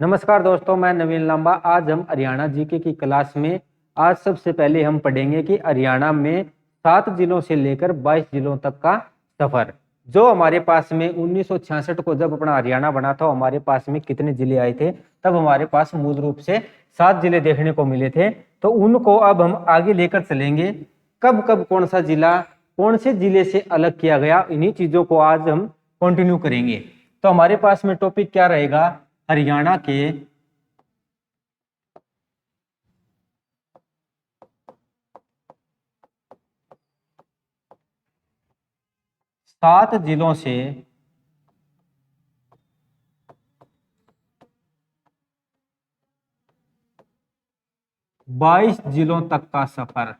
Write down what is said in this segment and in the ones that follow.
नमस्कार दोस्तों, मैं नवीन लांबा। आज हम हरियाणा जीके की क्लास में आज सबसे पहले हम पढ़ेंगे कि हरियाणा में 7 जिलों से लेकर 22 जिलों तक का सफर। जो हमारे पास में 1966 को जब अपना हरियाणा बना था, हमारे पास में कितने जिले आए थे? तब हमारे पास मूल रूप से 7 जिले देखने को मिले थे। तो उनको अब हम आगे लेकर चलेंगे। कब कब कौन सा जिला कौन से जिले से अलग किया गया, इन्हीं चीजों को आज हम कंटिन्यू करेंगे। तो हमारे पास में टॉपिक क्या रहेगा? हरियाणा के 7 जिलों से बाईस जिलों तक का सफर।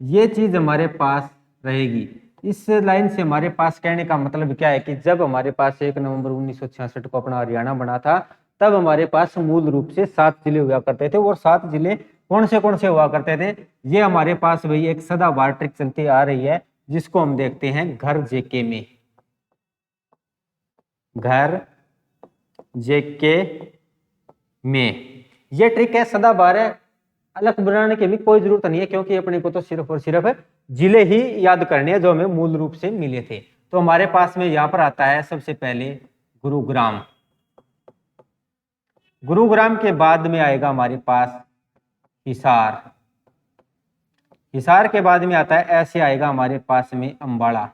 ये चीज हमारे पास रहेगी। इस लाइन से हमारे पास कहने का मतलब क्या है कि जब हमारे पास 1 नवंबर 1966 को अपना हरियाणा बना था, तब हमारे पास मूल रूप से 7 जिले हुआ करते थे। और 7 जिले कौन से हुआ करते थे? ये हमारे पास भाई एक सदाबहार ट्रिक चलती आ रही है, जिसको हम देखते हैं घर जेके में। घर जेके में ये ट्रिक है, सदाबहार है। अलग बनाने की भी कोई जरूरत नहीं है, क्योंकि अपने को तो सिर्फ और सिर्फ जिले ही याद करने हैं जो हमें मूल रूप से मिले थे। तो हमारे पास में यहां पर आता है सबसे पहले गुरुग्राम। गुरुग्राम के बाद में आएगा हमारे पास हिसार। हिसार के बाद में आता है, ऐसे आएगा हमारे पास में अंबाला।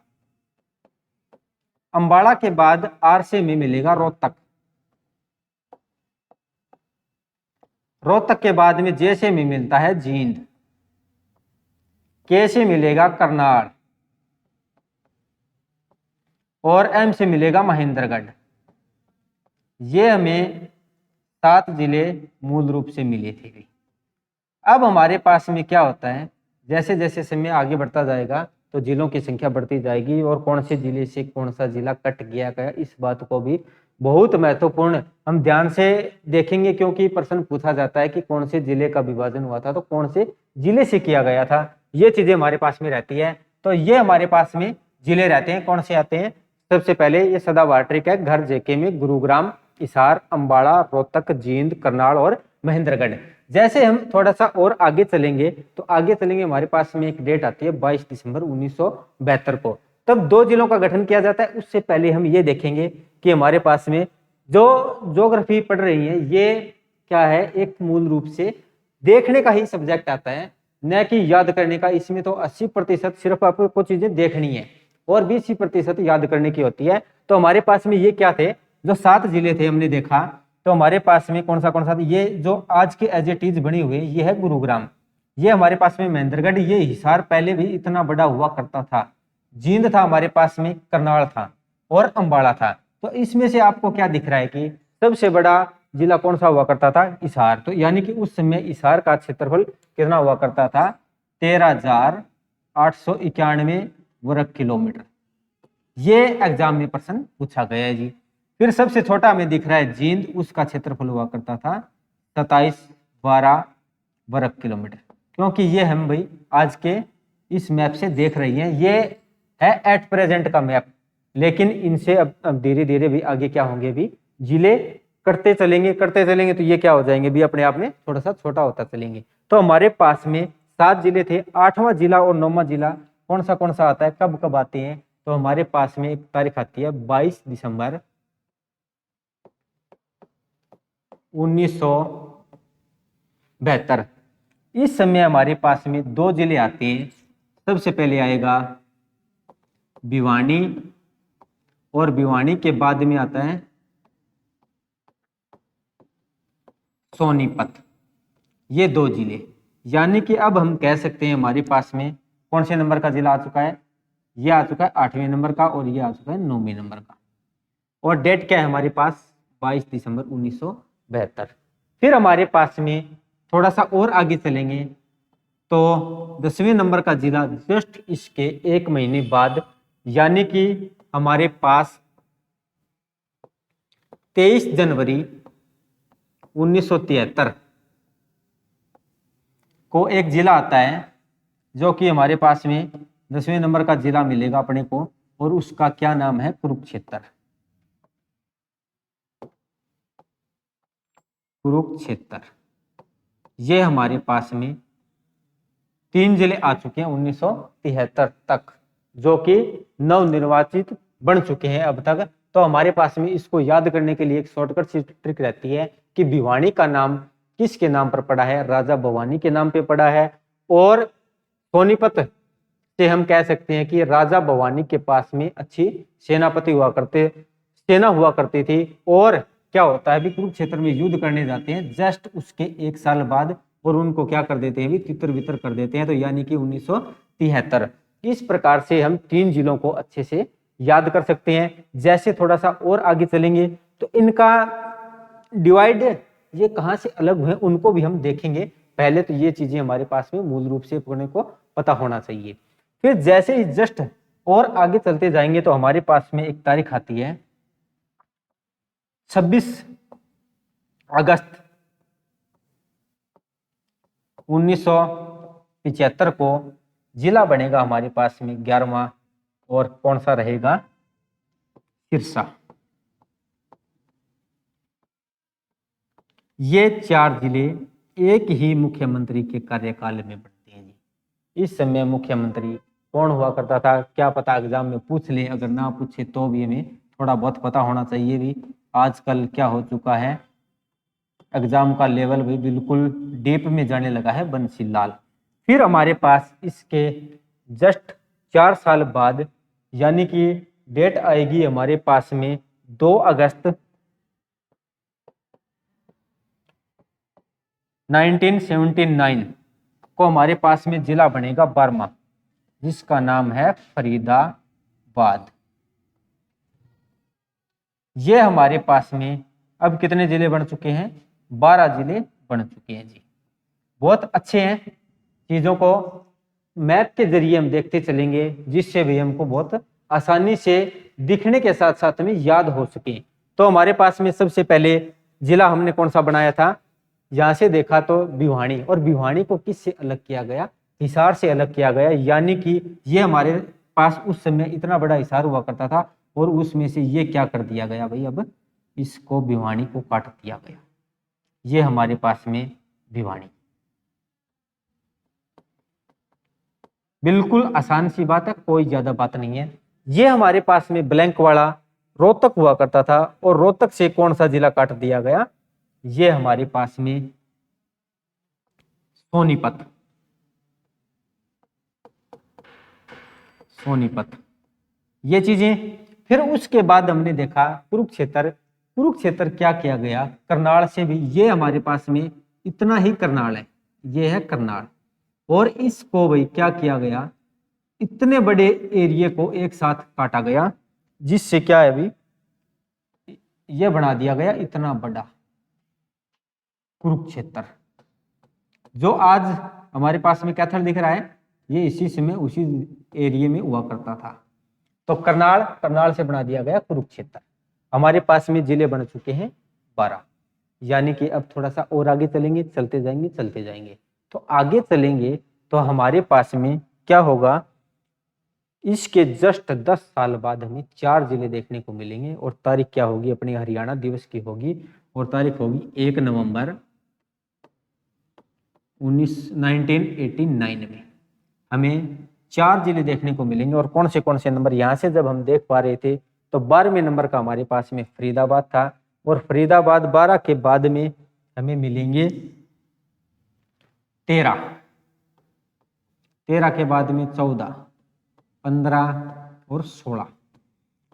अंबाला के बाद आर से में मिलेगा रोहतक। रोहतक के बाद में जे से में मिलता है जींद। के से मिलेगा करनाल और एम से मिलेगा महेंद्रगढ़। ये हमें 7 जिले मूल रूप से मिले थे। अब हमारे पास में क्या होता है, जैसे जैसे समय आगे बढ़ता जाएगा तो जिलों की संख्या बढ़ती जाएगी, और कौन से जिले से कौन सा जिला कट गया इस बात को भी बहुत महत्वपूर्ण हम ध्यान से देखेंगे, क्योंकि प्रश्न पूछा जाता है कि कौन से जिले का विभाजन हुआ था, तो कौन से जिले से किया गया था। ये चीजें हमारे पास में रहती है। तो ये हमारे पास में जिले रहते हैं। कौन से आते हैं? सबसे पहले ये सदाबहार ट्रिक है, घर जेके में गुरुग्राम, हिसार, अंबाला, रोहतक, जींद, करनाल और महेंद्रगढ़। जैसे हम थोड़ा सा और आगे चलेंगे तो हमारे पास में एक डेट आती है 22 दिसंबर 1972 को। तब 2 जिलों का गठन किया जाता है। उससे पहले हम ये देखेंगे कि हमारे पास में जो ज्योग्राफी पढ़ रही है, ये क्या है, एक मूल रूप से देखने का ही सब्जेक्ट आता है, न कि याद करने का। इसमें तो 80% सिर्फ आपको चीजें देखनी है और 20% याद करने की होती है। तो हमारे पास में ये क्या थे, जो 7 जिले थे हमने देखा। तो हमारे पास में कौन सा था? ये जो आज के एज इट इज बनी हुई, ये है गुरुग्राम। ये हमारे पास में महेंद्रगढ़। ये हिसार पहले भी इतना बड़ा हुआ करता था। जींद था हमारे पास में, करनाल था और अंबाला था। तो इसमें से आपको क्या दिख रहा है कि सबसे बड़ा जिला कौन सा हुआ करता था? हिसार। तो यानी कि उस समय हिसार का क्षेत्रफल कितना हुआ करता था? 13,891 वर्ग किलोमीटर। ये एग्जाम में प्रश्न पूछा गया है जी। फिर सबसे छोटा हमें दिख रहा है जींद, उसका क्षेत्रफल हुआ करता था 2712 वर्ग किलोमीटर। क्योंकि ये हम भाई आज के इस मैप से देख रही हैं, ये है एट प्रेजेंट का मैप, लेकिन इनसे अब धीरे धीरे भी आगे क्या होंगे, भी जिले करते चलेंगे तो ये क्या हो जाएंगे, भी अपने आप में थोड़ा सा छोटा होता चलेंगे। तो हमारे पास में 7 जिले थे। 8वां जिला और 9वां जिला कौन सा आता है, कब कब आते हैं? तो हमारे पास में एक तारीख आती है 22 दिसंबर 1972। इस समय हमारे पास में 2 जिले आते हैं। सबसे पहले आएगा भिवानी, और भिवानी के बाद में आता है सोनीपत। ये 2 जिले, यानी कि अब हम कह सकते हैं हमारे पास में कौन से नंबर का जिला आ चुका है? ये आ चुका है 8वें नंबर का, और ये आ चुका है 9वें नंबर का। और डेट क्या है हमारे पास? 22 दिसंबर 1972। फिर हमारे पास में थोड़ा सा और आगे चलेंगे तो 10वें नंबर का जिला जस्ट इसके 1 महीने बाद, यानी कि हमारे पास 23 जनवरी 1973 को एक जिला आता है, जो कि हमारे पास में 10वें नंबर का जिला मिलेगा अपने को, और उसका क्या नाम है? कुरुक्षेत्र। कुरुक्षेत्र। ये हमारे पास में 3 जिले आ चुके हैं 1973 तक, जो कि नवनिर्वाचित बन चुके हैं अब तक। तो हमारे पास में इसको याद करने के लिए एक शॉर्टकट सी ट्रिक रहती है कि भिवानी का नाम किसके नाम पर पड़ा है? राजा भवानी के नाम पे पड़ा है। और सोनीपत से हम कह सकते हैं कि राजा भवानी के पास में अच्छी सेना हुआ करती थी। और क्या होता है, भी कुरुक्षेत्र में युद्ध करने जाते हैं जस्ट उसके 1 साल बाद, और उनको क्या कर देते हैं, भी तितर बितर कर देते हैं। तो यानी कि 1973। इस प्रकार से हम 3 जिलों को अच्छे से याद कर सकते हैं। जैसे थोड़ा सा और आगे चलेंगे तो इनका डिवाइड ये कहाँ से अलग हुए उनको भी हम देखेंगे। पहले तो ये चीजें हमारे पास में मूल रूप से अपने को पता होना चाहिए। फिर जैसे ही जस्ट और आगे चलते जाएंगे तो हमारे पास में एक तारीख आती है 26 अगस्त 1975 को जिला बनेगा हमारे पास में 11वां, और कौन सा रहेगा? सिरसा। ये 4 जिले एक ही मुख्यमंत्री के कार्यकाल में बनते हैं जी। इस समय मुख्यमंत्री कौन हुआ करता था? क्या पता एग्जाम में पूछ ले, अगर ना पूछे तो भी हमें थोड़ा बहुत पता होना चाहिए। भी आजकल क्या हो चुका है, एग्जाम का लेवल भी बिल्कुल डीप में जाने लगा है, बंसी लाल। फिर हमारे पास इसके जस्ट 4 साल बाद, यानी कि डेट आएगी हमारे पास में 2 अगस्त 1979 को हमारे पास में जिला बनेगा 12वां, जिसका नाम है फरीदाबाद। ये हमारे पास में अब कितने जिले बन चुके हैं? 12 जिले बन चुके हैं जी। बहुत अच्छे हैं। चीजों को मैप के जरिए हम देखते चलेंगे, जिससे भी हमको बहुत आसानी से दिखने के साथ साथ में याद हो सके। तो हमारे पास में सबसे पहले जिला हमने कौन सा बनाया था? यहां से देखा तो भिवानी। और भिवानी को किससे अलग किया गया? हिसार से अलग किया गया। यानी कि ये हमारे पास उस समय इतना बड़ा हिसार हुआ करता था, और उसमें से ये क्या कर दिया गया भाई, अब इसको भिवानी को काट दिया गया। ये हमारे पास में भिवानी। बिल्कुल आसान सी बात है, कोई ज्यादा बात नहीं है। ये हमारे पास में ब्लैंक वाला रोहतक हुआ करता था, और रोहतक से कौन सा जिला काट दिया गया? ये हमारे पास में सोनीपत। सोनीपत ये चीजें। फिर उसके बाद हमने देखा कुरुक्षेत्र। कुरुक्षेत्र क्या किया गया? करनाल से भी, ये हमारे पास में इतना ही करनाल है, ये है करनाल। और इसको भाई क्या किया गया? इतने बड़े एरिया को एक साथ काटा गया, जिससे क्या है भाई, ये बना दिया गया इतना बड़ा कुरुक्षेत्र। जो आज हमारे पास में कैथल दिख रहा है, ये इसी समय उसी एरिया में हुआ करता था। तो करनाल से बना दिया गया कुरुक्षेत्र। हमारे पास में जिले बन चुके हैं 12। यानी कि अब थोड़ा सा और आगे चलेंगे, चलते जाएंगे। तो आगे चलेंगे तो हमारे पास में क्या होगा? इसके जस्ट 10 साल बाद हमें 4 जिले देखने को मिलेंगे। और तारीख क्या होगी? अपनी हरियाणा दिवस की होगी, और तारीख होगी 1 नवंबर 1989 में हमें 4 जिले देखने को मिलेंगे। और कौन से नंबर? यहाँ से जब हम देख पा रहे थे तो 12वें नंबर का हमारे पास में फरीदाबाद था, और फरीदाबाद 12 के बाद में हमें मिलेंगे 13 के बाद में 14, 15 और 16,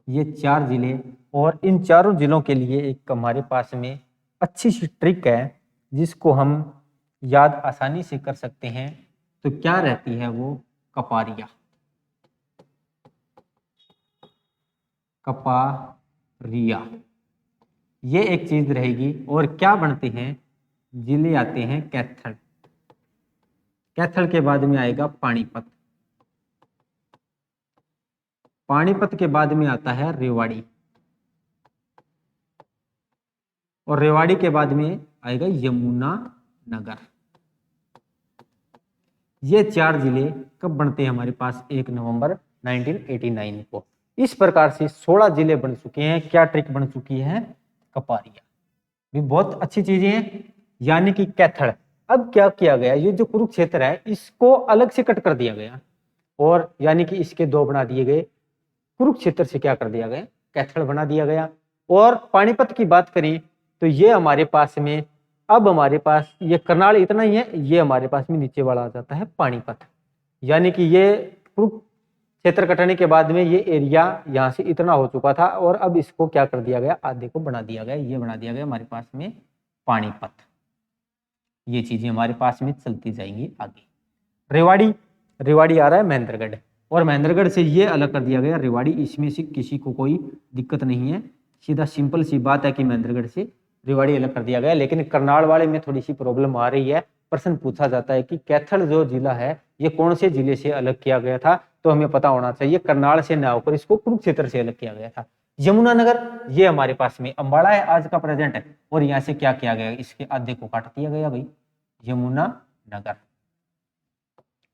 ये 4 जिले। और इन चारों जिलों के लिए एक हमारे पास में अच्छी सी ट्रिक है, जिसको हम याद आसानी से कर सकते हैं। तो क्या रहती है वो? कपारिया। कपारिया ये एक चीज रहेगी। और क्या बनते हैं? जिले आते हैं कैथल। कैथल के बाद में आएगा पानीपत। पानीपत के बाद में आता है रेवाड़ी, और रेवाड़ी के बाद में आएगा यमुनानगर। ये 4 जिले कब बनते हैं हमारे पास? 1 नवंबर 1989 को। इस प्रकार से 16 जिले बन चुके हैं। क्या ट्रिक बन चुकी है? कपारिया भी बहुत अच्छी चीजें हैं, यानी कि कैथल। अब क्या किया गया, ये जो कुरुक्षेत्र है इसको अलग से कट कर दिया गया और यानी कि इसके दो बना दिए गए। कुरुक्षेत्र से क्या कर दिया गया? कैथल बना दिया गया। और पानीपत की बात करें तो ये हमारे पास में, अब हमारे पास ये करनाल इतना ही है, ये हमारे पास में नीचे वाला आ जाता है पानीपत। यानी कि ये कुरुक्षेत्र कटने के बाद में ये एरिया यहाँ से इतना हो चुका था और अब इसको क्या कर दिया गया? आधे को बना दिया गया, ये बना दिया गया हमारे पास में पानीपत। ये चीजें हमारे पास में चलती जाएंगी आगे। रेवाड़ी, रेवाड़ी आ रहा है महेंद्रगढ़, और महेंद्रगढ़ से ये अलग कर दिया गया रेवाड़ी। इसमें से किसी को कोई दिक्कत नहीं है, सीधा सिंपल सी बात है कि महेंद्रगढ़ से रेवाड़ी अलग कर दिया गया। लेकिन करनाल वाले में थोड़ी सी प्रॉब्लम आ रही है। प्रश्न पूछा जाता है कि कैथल जो जिला है ये कौन से जिले से अलग किया गया था, तो हमें पता होना चाहिए करनाल से ना होकर इसको कुरुक्षेत्र से अलग किया गया था। यमुनानगर ये हमारे पास में अंबाला है आज का प्रेजेंट है, और यहाँ से क्या किया गया? इसके आधे को काट दिया गया भाई, यमुनानगर।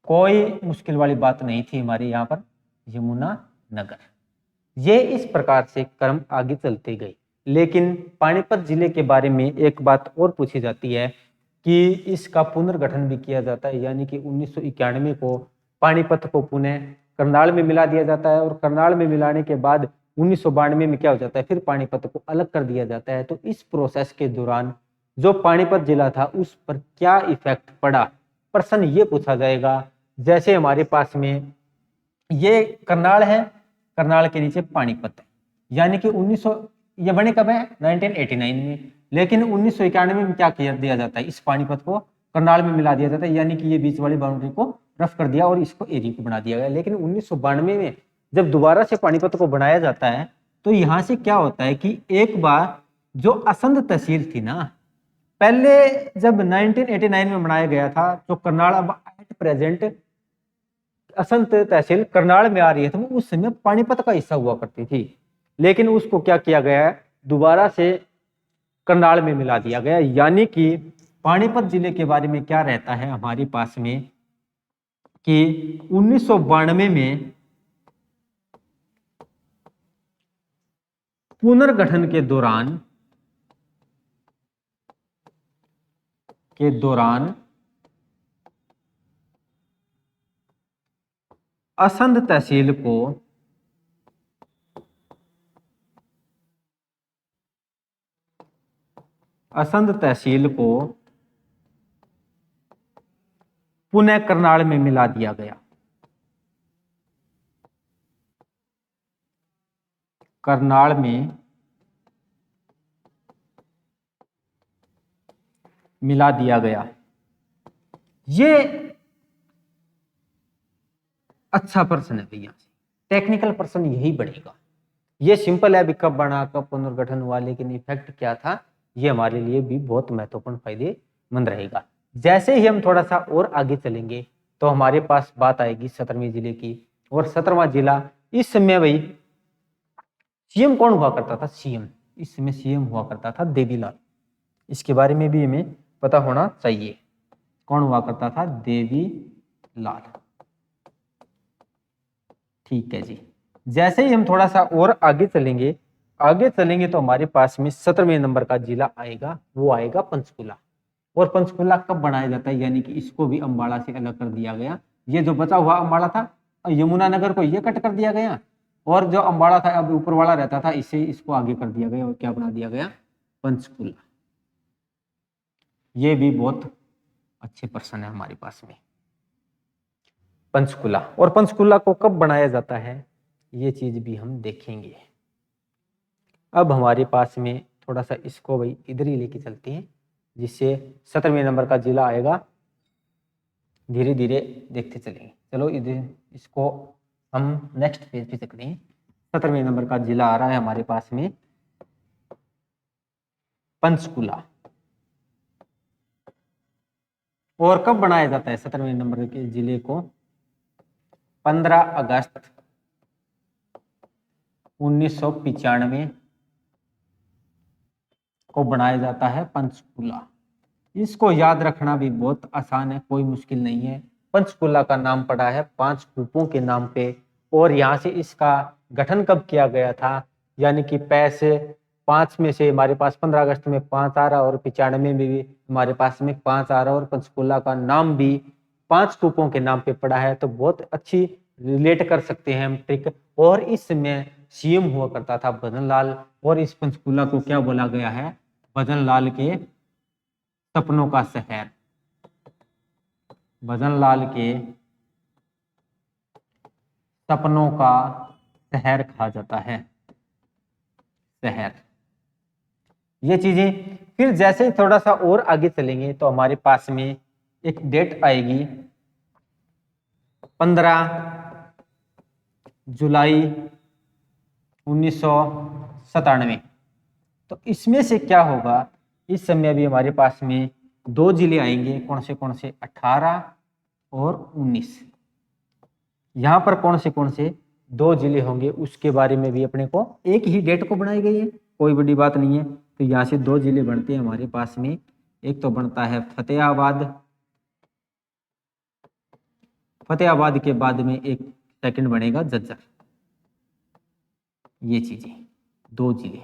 कोई मुश्किल वाली बात नहीं थी हमारे यहाँ पर, यमुनानगर। ये इस प्रकार से क्रम आगे चलते गए। लेकिन पानीपत जिले के बारे में एक बात और पूछी जाती है कि इसका पुनर्गठन भी किया जाता है, यानी कि 1991 को पानीपत को पुनः करनाल में मिला दिया जाता है, और करनाल में मिलाने के बाद 1992 में क्या हो जाता है? फिर पानीपत को अलग कर दिया जाता है। तो इस प्रोसेस के दौरान जो पानीपत जिला था उस पर क्या इफेक्ट पड़ा, प्रश्न ये पूछा जाएगा। जैसे हमारे पास में ये करनाल है, करनाल के नीचे पानीपत है, यानी कि 1900 ये बने कब है? 1989 में। लेकिन 1991 में क्या किया दिया जाता है? इस पानीपत को करनाल में मिला दिया जाता है, यानी कि ये बीच वाली बाउंड्री को रफ कर दिया और इसको एरिया को बना दिया गया। लेकिन 1992 में जब दोबारा से पानीपत को बनाया जाता है तो यहाँ से क्या होता है कि एक बार जो असंध तहसील थी ना, पहले जब 1989 में बनाया गया था तो करनाल, अब एट प्रेजेंट असंध तहसील करनाल में आ रही है, तो उस समय पानीपत का हिस्सा हुआ करती थी। लेकिन उसको क्या किया गया है? दोबारा से करनाल में मिला दिया गया। यानी कि पानीपत जिले के बारे में क्या रहता है हमारे पास में कि 1992 में पुनर्गठन के दौरान असंध तहसील को पुनः करनाल में मिला दिया गया। करनाल में मिला दिया गया। ये अच्छा प्रश्न है भैया, टेक्निकल प्रश्न यही बढ़ेगा। ये सिंपल है, अभी कब बना, कब पुनर्गठन हुआ, लेकिन इफेक्ट क्या था, ये हमारे लिए भी बहुत महत्वपूर्ण फायदेमंद रहेगा। जैसे ही हम थोड़ा सा और आगे चलेंगे तो हमारे पास बात आएगी 17वें जिले की। और 17वां जिला, इस समय भाई सीएम कौन हुआ करता था? सीएम, इस समय सीएम हुआ करता था देवीलाल। इसके बारे में भी हमें पता होना चाहिए, कौन हुआ करता था? देवीलाल। ठीक है जी। जैसे ही हम थोड़ा सा और आगे चलेंगे तो हमारे पास में 17वें नंबर का जिला आएगा, वो आएगा पंचकुला। और पंचकुला कब बनाया जाता है? यानी कि इसको भी अंबाला से अलग कर दिया गया। ये जो बचा हुआ अंबाला था, यमुनानगर को ये कट कर दिया गया, और जो अंबाला था अब ऊपर वाला रहता था, इसे इसको आगे कर दिया गया और क्या बना दिया गया? पंचकुला। ये भी बहुत अच्छे प्रश्न है हमारे पास में, पंचकुला। और पंचकुला को कब बनाया जाता है ये चीज भी हम देखेंगे। अब हमारे पास में थोड़ा सा इसको भाई इधर ही लेके चलते हैं, जिससे 17वें नंबर का जिला आएगा। धीरे धीरे देखते चलेंगे। चलो इधर इसको हम नेक्स्ट पेज पे चलते हैं। 17वें नंबर का जिला आ रहा है हमारे पास में पंचकुला। और कब बनाया जाता है 17वें नंबर के जिले को? 15 अगस्त 1995 को बनाया जाता है पंचकुला। इसको याद रखना भी बहुत आसान है, कोई मुश्किल नहीं है। पंचकुला का नाम पड़ा है 5 कूपों के नाम पे, और यहाँ से इसका गठन कब किया गया था, यानी कि पैसे 5 में से हमारे पास 15 अगस्त में 5 आ रहा और 95 में भी हमारे पास में 5 आ रहा और पंचकूला का नाम भी 5 कूपों के नाम पे पड़ा है। तो बहुत अच्छी रिलेट कर सकते हैं हम ट्रिक। और इस समय सीएम हुआ करता था भजन लाल, और इस पंचकूला को क्या बोला गया है, भजन लाल के सपनों का शहर। भजन लाल के सपनों का शहर कहा जाता है, शहर। ये चीजें फिर जैसे ही थोड़ा सा और आगे चलेंगे तो हमारे पास में एक डेट आएगी 15 जुलाई 1997। तो इसमें से क्या होगा, इस समय अभी हमारे पास में 2 जिले आएंगे, कौन से 18 और 19। यहाँ पर कौन से 2 जिले होंगे उसके बारे में भी अपने को एक ही डेट को बनाई गई है, कोई बड़ी बात नहीं है। तो यहाँ से 2 जिले बनते हैं हमारे पास में, एक तो बनता है फतेहाबाद, फतेहाबाद के बाद में एक सेकंड बनेगा झज्जर। ये चीजें 2 जिले।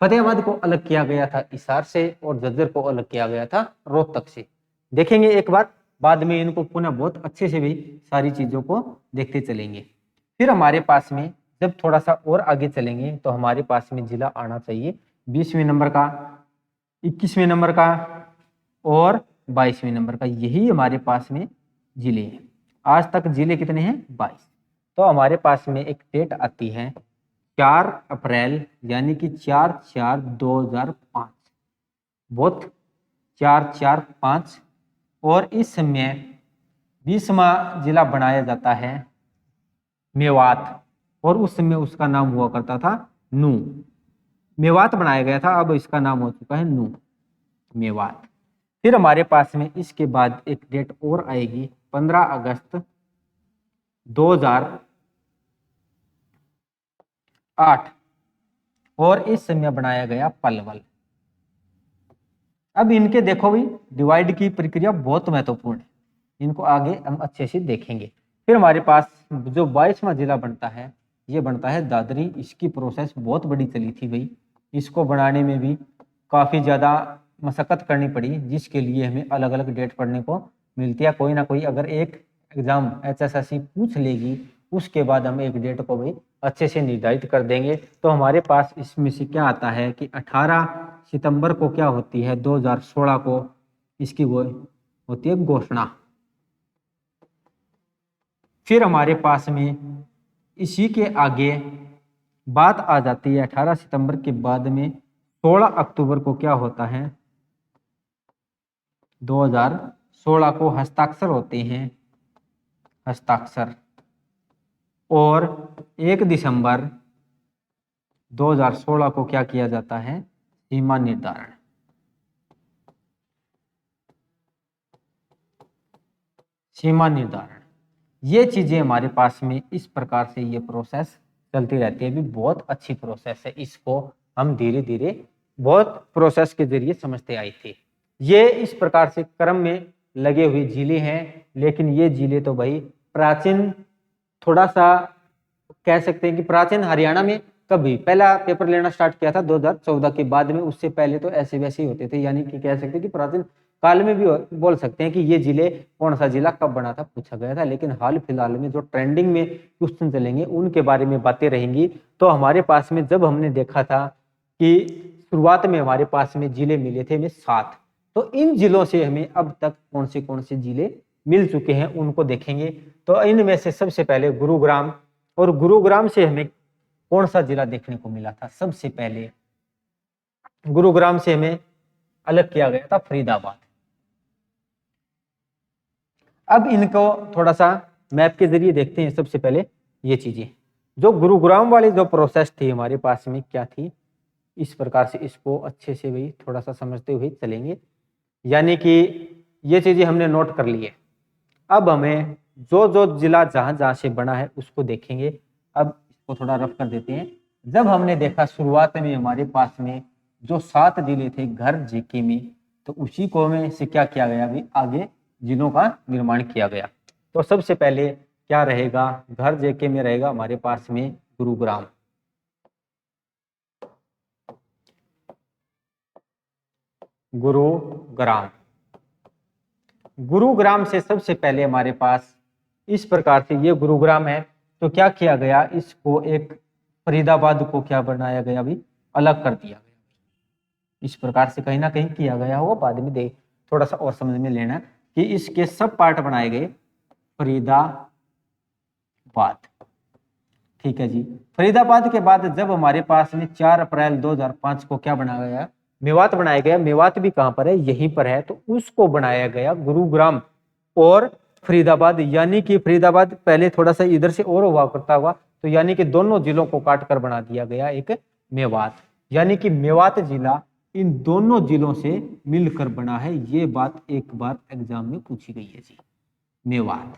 फतेहाबाद को अलग किया गया था हिसार से और झज्जर को अलग किया गया था रोहतक से। देखेंगे एक बार, बाद में इनको पुनः बहुत अच्छे से भी सारी चीजों को देखते चलेंगे। फिर हमारे पास में जब थोड़ा सा और आगे चलेंगे तो हमारे पास में जिला आना चाहिए 20वें नंबर का, 21वें नंबर का और 22वें नंबर का। यही हमारे पास में जिले हैं। आज तक जिले कितने हैं, 22। तो हमारे पास में एक डेट आती है 4 अप्रैल, यानी कि 4/4/2005, बहुत 4/4/5। और इस समय 20वां जिला बनाया जाता है मेवात, और उस समय उसका नाम हुआ करता था नू। मेवात बनाया गया था, अब इसका नाम हो चुका है नू, मेवात। फिर हमारे पास में इसके बाद एक डेट और आएगी 15 अगस्त 2008, और इस समय बनाया गया पलवल। अब इनके देखो भी डिवाइड की प्रक्रिया बहुत महत्वपूर्ण है, इनको आगे हम अच्छे से देखेंगे। फिर हमारे पास जो 22वां जिला बनता है, ये बनता है दादरी। इसकी प्रोसेस बहुत बड़ी चली थी भाई, इसको बनाने में भी काफ़ी ज़्यादा मशक्कत करनी पड़ी, जिसके लिए हमें अलग अलग डेट पढ़ने को मिलती है। कोई ना कोई अगर एक एग्जाम HSSC पूछ लेगी, उसके बाद हम एक डेट को भी अच्छे से निर्धारित कर देंगे। तो हमारे पास इसमें से क्या आता है कि 18 सितंबर को क्या होती है, 2016 को इसकी वो होती है घोषणा। फिर हमारे पास में इसी के आगे बात आ जाती है 18 सितंबर के बाद में 16 अक्टूबर को क्या होता है, 2016 को हस्ताक्षर होते हैं, हस्ताक्षर। और 1 दिसंबर 2016 को क्या किया जाता है, सीमा निर्धारण। सीमा निर्धारण, ये चीजें हमारे पास में इस प्रकार से ये प्रोसेस चलती रहती है। भी बहुत अच्छी प्रोसेस है, इसको हम धीरे धीरे बहुत प्रोसेस के जरिए समझते आए थे। ये इस प्रकार से क्रम में लगे हुए जिले हैं, लेकिन ये जिले तो भाई प्राचीन, थोड़ा सा कह सकते हैं कि प्राचीन हरियाणा में कभी पहला पेपर लेना स्टार्ट किया था 2014 के बाद में, उससे पहले तो ऐसे वैसे ही होते थे। यानी कि कह सकते हैं कि प्राचीन काल में भी बोल सकते हैं कि ये जिले कौन सा जिला कब बना था पूछा गया था। लेकिन हाल फिलहाल में जो ट्रेंडिंग में क्वेश्चन चलेंगे उनके बारे में बातें रहेंगी। तो हमारे पास में जब हमने देखा था कि शुरुआत में हमारे पास में जिले मिले थे में 7, तो इन जिलों से हमें अब तक कौन से जिले मिल चुके हैं उनको देखेंगे। तो इनमें से सबसे पहले गुरुग्राम, और गुरुग्राम से हमें कौन सा जिला देखने को मिला था, सबसे पहले गुरुग्राम से हमें अलग किया गया था फरीदाबाद। अब इनको थोड़ा सा मैप के जरिए देखते हैं। सबसे पहले ये चीजें जो गुरुग्राम वाली जो प्रोसेस थी हमारे पास में क्या थी, इस प्रकार से इसको अच्छे से भी थोड़ा सा समझते हुए चलेंगे। यानी कि ये चीजें हमने नोट कर ली है। अब हमें जो जो जिला जहां जहां से बना है उसको देखेंगे। अब इसको थोड़ा रफ कर देते हैं। जब हमने देखा शुरुआत में हमारे पास में जो 7 जिले थे घर जीके में, तो उसी को में से क्या किया गया, भी आगे जिलों का निर्माण किया गया। तो सबसे पहले क्या रहेगा, घर जेके में रहेगा हमारे पास में गुरुग्राम। गुरुग्राम, गुरुग्राम से सबसे पहले हमारे पास इस प्रकार से ये गुरुग्राम है, तो क्या किया गया, इसको एक फरीदाबाद को क्या बनाया गया, अभी अलग कर दिया गया। इस प्रकार से कहीं ना कहीं किया गया होगा, बाद में देख थोड़ा सा और समझ में लेना कि इसके सब पार्ट बनाए गए फरीदाबाद। ठीक है जी। फरीदाबाद के बाद जब हमारे पास में 4 अप्रैल 2005 को क्या बनाया गया, मेवात बनाया गया। मेवात भी कहां पर है, यहीं पर है, तो उसको बनाया गया गुरुग्राम और फरीदाबाद। यानी कि फरीदाबाद पहले थोड़ा सा इधर से और हुआ करता हुआ, तो यानी कि दोनों जिलों को काट कर बना दिया गया एक मेवात। यानी कि मेवात जिला इन दोनों जिलों से मिलकर बना है। ये बात एक बार एग्जाम में पूछी गई है जी। मेवात,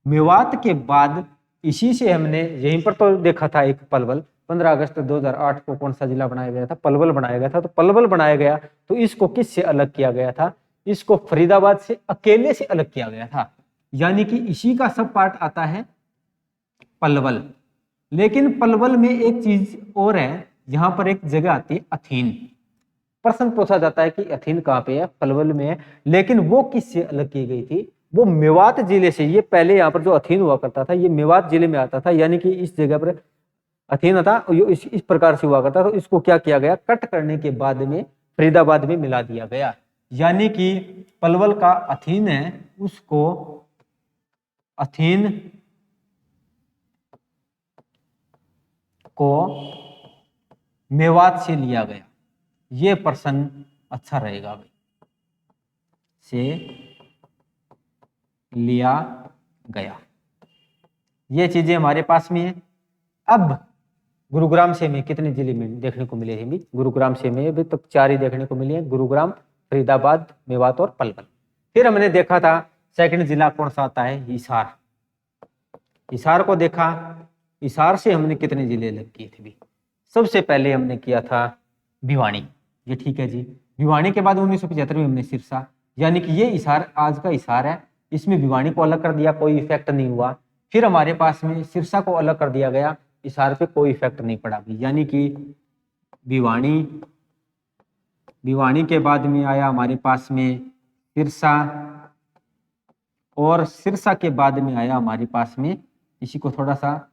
मेवात के बाद इसी से हमने यहीं पर तो देखा था एक पलवल, 15 अगस्त 2008 को कौन सा जिला बनाया गया था, पलवल बनाया गया था। तो पलवल बनाया गया, तो इसको किससे अलग किया गया था, इसको फरीदाबाद से अकेले से अलग किया गया था। यानी कि इसी का सब पार्ट आता है पलवल। लेकिन पलवल में एक चीज और है, यहां पर एक जगह आती है अथीन। प्रश्न पूछा जाता है कि अथीन कहाँ पे है, पलवल में है। लेकिन वो किससे अलग की गई थी, वो मेवात जिले से। ये पहले यहाँ पर जो अथीन हुआ करता था, ये मेवात जिले में आता था। यानी कि इस जगह पर अथीन था, इस प्रकार से हुआ करता था। तो इसको क्या किया गया, कट करने के बाद में फरीदाबाद में मिला दिया गया। यानी कि पलवल का अथीन है, उसको अथीन को मेवात से लिया गया। ये प्रश्न अच्छा रहेगा भाई, से लिया गया। ये चीजें हमारे पास में है। अब गुरुग्राम से में कितने जिले में देखने को मिले हैं, गुरुग्राम से में अभी तक 4 ही देखने को मिले हैं, गुरुग्राम, फरीदाबाद, मेवात और पलवल। फिर हमने देखा था सेकंड जिला कौन सा आता है, हिसार। हिसार को देखा, हिसार से हमने कितने जिले अलग किए थे भी, सबसे पहले हमने किया था भिवानी। ये ठीक है जी। भिवानी के बाद 1975 में हमने सिरसा। यानी कि ये हिसार आज का हिसार है, इसमें भिवानी को अलग कर दिया, कोई इफेक्ट नहीं हुआ। फिर हमारे पास में सिरसा को अलग कर दिया गया, हिसार पे कोई इफेक्ट नहीं पड़ा भी। यानी कि भिवानी, भिवानी के बाद में आया हमारे पास में सिरसा, और सिरसा के बाद में आया हमारे पास में, इसी को थोड़ा सा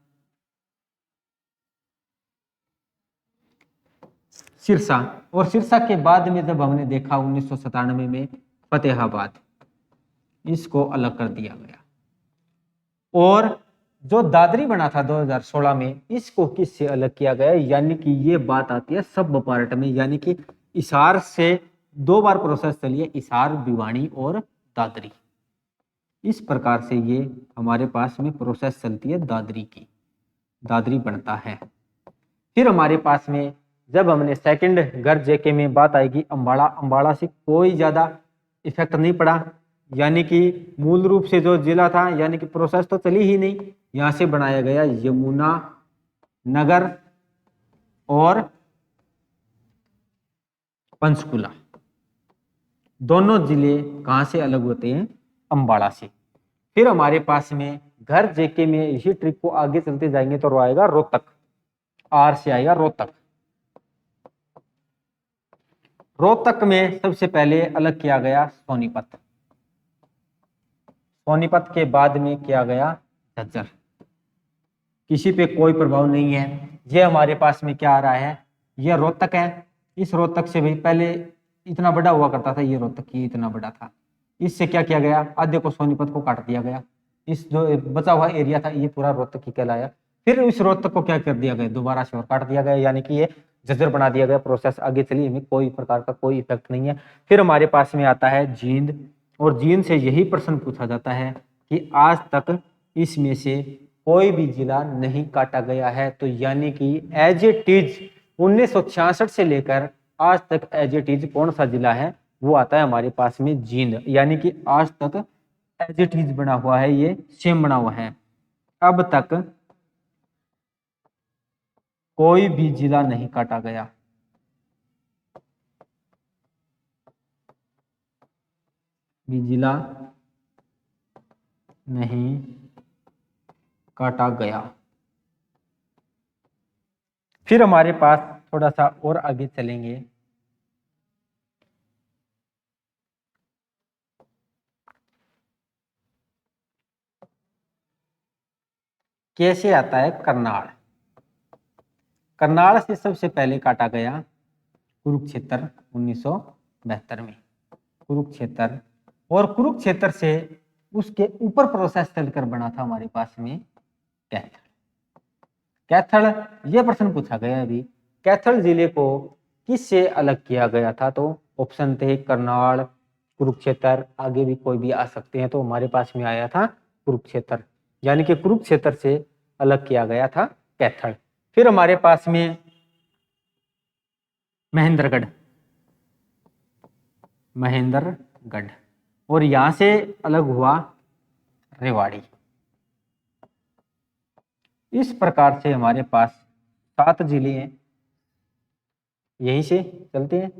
सिरसा, और सिरसा के बाद में जब हमने देखा 1997 में फतेहाबाद, इसको अलग कर दिया गया। और जो दादरी बना था 2016 में, इसको किससे अलग किया गया, यानी कि ये बात आती है सब पार्ट में। यानी कि हिसार से 2 बार प्रोसेस चली है, हिसार, भिवानी और दादरी। इस प्रकार से ये हमारे पास में प्रोसेस चलती है दादरी की, दादरी बनता है। फिर हमारे पास में जब हमने सेकंड घर जेके में बात आएगी अंबाड़ा, अंबाड़ा से कोई ज्यादा इफेक्ट नहीं पड़ा। यानी कि मूल रूप से जो जिला था, यानी कि प्रोसेस तो चली ही नहीं, यहां से बनाया गया यमुना नगर और पंचकुला। दोनों जिले कहां से अलग होते हैं, अंबाड़ा से। फिर हमारे पास में घर जेके में इसी ट्रिक को आगे चलते जाएंगे तो आएगा रोहतक, आर से आएगा रोहतक। रोहतक में सबसे पहले अलग किया गया सोनीपत, सोनीपत के बाद में किया गया झज्जर। किसी पे कोई प्रभाव नहीं है। ये हमारे पास में क्या आ रहा है, ये रोहतक है। इस रोहतक से भी पहले इतना बड़ा हुआ करता था, ये रोहतक ही इतना बड़ा था। इससे क्या किया गया, आधे को सोनीपत को काट दिया गया। इस जो बचा हुआ एरिया था ये पूरा रोहतक ही कहलाया। फिर इस रोहतक को क्या कर दिया गया, दोबारा से और काट दिया गया। यानी कि ये झज्जर बना दिया गया। प्रोसेस आगे चली, हमें कोई प्रकार का कोई इफेक्ट नहीं है। फिर हमारे पास में आता है जींद, और जींद से यही प्रश्न पूछा जाता है कि आज तक इसमें से कोई भी जिला नहीं काटा गया है। तो यानी कि एज इट इज 1966 से लेकर आज तक एज इट इज कौन सा जिला है, वो आता है हमारे पास में जींद। यानी कि आज तक एज इट इज बना हुआ है, ये सेम बना हुआ है। अब तक कोई भी जिला नहीं काटा गया। भी जिला नहीं काटा गया। फिर हमारे पास थोड़ा सा और आगे चलेंगे, कैसे आता है करनाल। करनाल से सबसे पहले काटा गया कुरुक्षेत्र 1972 में, कुरुक्षेत्र। और कुरुक्षेत्र से उसके ऊपर प्रोसेस चलकर बना था हमारे पास में कैथल। कैथल, यह प्रश्न पूछा गया अभी, कैथल जिले को किससे अलग किया गया था? तो ऑप्शन थे करनाल, कुरुक्षेत्र, आगे भी कोई भी आ सकते हैं। तो हमारे पास में आया था कुरुक्षेत्र, यानी कि कुरुक्षेत्र से अलग किया गया था कैथल। फिर हमारे पास में महेंद्रगढ़, महेंद्रगढ़, और यहां से अलग हुआ रेवाड़ी। इस प्रकार से हमारे पास 7 जिले हैं, यहीं से चलते हैं।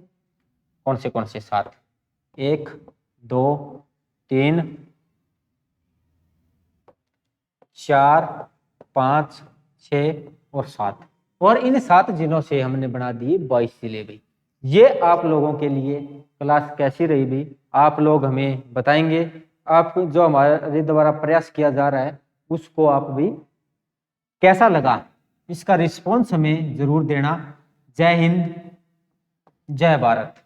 कौन से 7? 1, 2, 3, 4, 5, 6 और 7। और इन 7 जिलों से हमने बना दिए 22 जिले भी। ये आप लोगों के लिए क्लास कैसी रही भी, आप लोग हमें बताएंगे। आप जो हमारे द्वारा प्रयास किया जा रहा है उसको आप भी कैसा लगा, इसका रिस्पॉन्स हमें जरूर देना। जय हिंद, जय भारत।